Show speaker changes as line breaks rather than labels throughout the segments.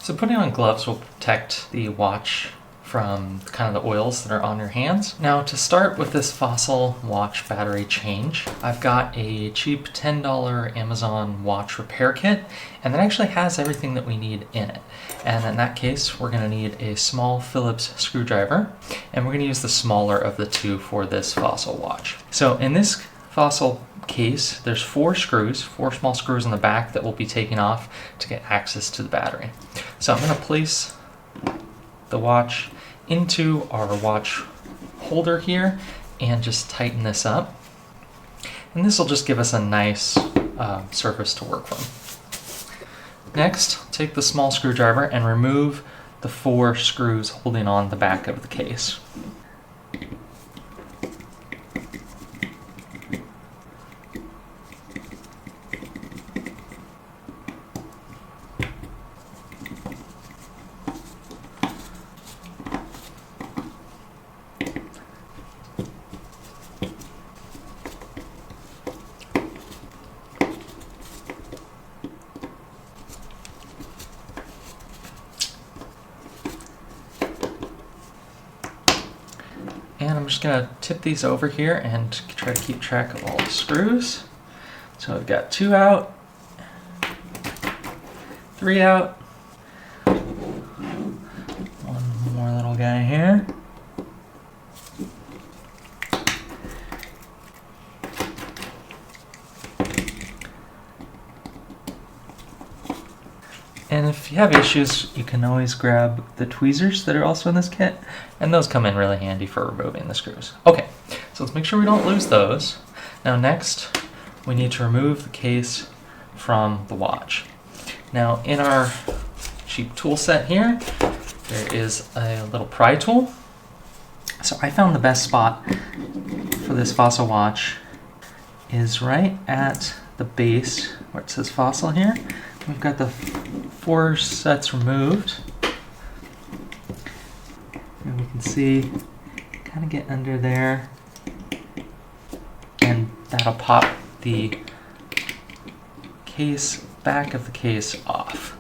So putting on gloves will protect the watch from kind of the oils that are on your hands. Now to start with this Fossil watch battery change, I've got a cheap $10 Amazon watch repair kit, and that actually has everything that we need in it. And in that case, we're gonna need a small Phillips screwdriver, and we're gonna use the smaller of the two for this Fossil watch. So in this Fossil case, there's four small screws in the back that we'll be taking off to get access to the battery. So I'm gonna place the watch into our watch holder here and just tighten this up. And this will just give us a nice surface to work from. Next, take the small screwdriver and remove the four screws holding on the back of the case. And I'm just gonna tip these over here and try to keep track of all the screws. So I've got 2 out, 3 out, one more little guy here. And if you have issues, you can always grab the tweezers that are also in this kit, and those come in really handy for removing the screws. Okay, so let's make sure we don't lose those. Now next, we need to remove the case from the watch. Now in our cheap tool set here, there is a little pry tool. So I found the best spot for this Fossil watch is right at the base where it says Fossil here. We've got the 4 sets removed. And we can see, kind of get under there, and that'll pop the case, back of the case off.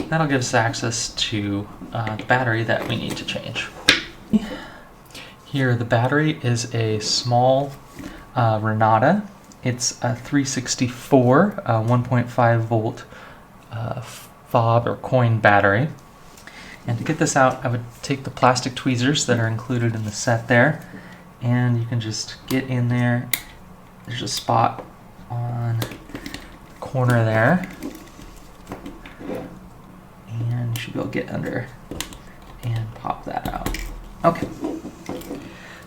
That'll give us access to the battery that we need to change. Here, the battery is a small Renata. It's a 364 1.5 volt fob or coin battery. And to get this out, I would take the plastic tweezers that are included in the set there, and you can just get in there. There's a spot on the corner there, and you should be able to get under and pop that out. Okay.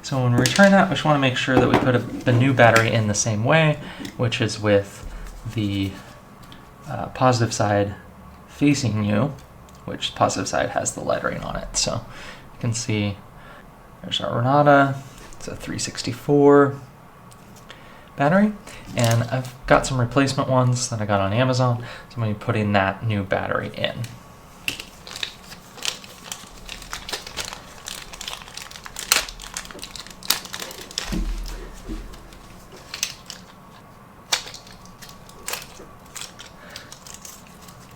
So when we return that, we just want to make sure that we put the new battery in the same way, which is with the positive side facing you, which positive side has the lettering on it. So you can see there's our Renata. It's a 364 battery, and I've got some replacement ones that I got on Amazon, so I'm going to be putting that new battery in.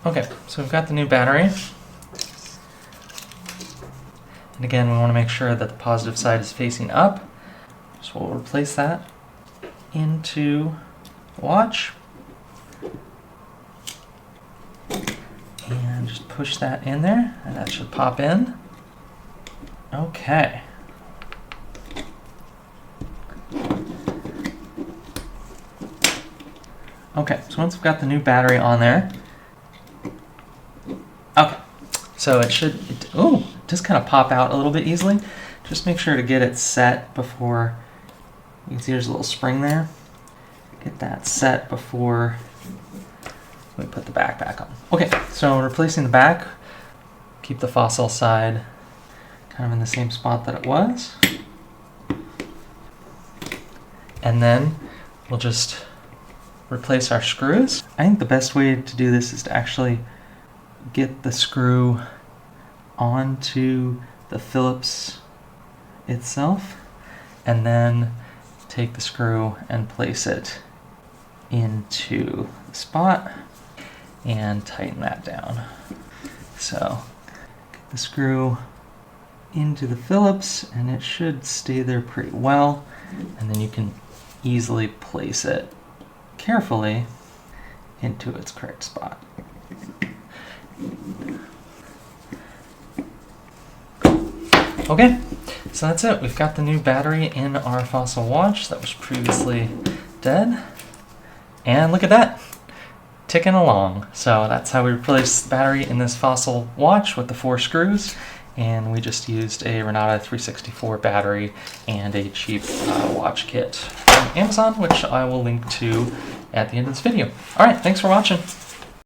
Okay, so we've got the new battery. And again, we want to make sure that the positive side is facing up. So we'll replace that into the watch. And just push that in there, and that should pop in. Okay. Okay, so once we've got the new battery on there, okay, so it does kind of pop out a little bit easily. Just make sure to get it set before, you can see there's a little spring there. Get that set before we put the back back on. Okay, so replacing the back, keep the Fossil side kind of in the same spot that it was. And then we'll just replace our screws. I think the best way to do this is to actually get the screw onto the Phillips itself, and then take the screw and place it into the spot and tighten that down. So get the screw into the Phillips and it should stay there pretty well, and then you can easily place it carefully into its correct spot. Okay, so that's it. We've got the new battery in our Fossil watch that was previously dead. And look at that, ticking along. So that's how we replaced the battery in this Fossil watch with the 4 screws. And we just used a Renata 364 battery and a cheap watch kit from Amazon, which I will link to at the end of this video. All right, thanks for watching.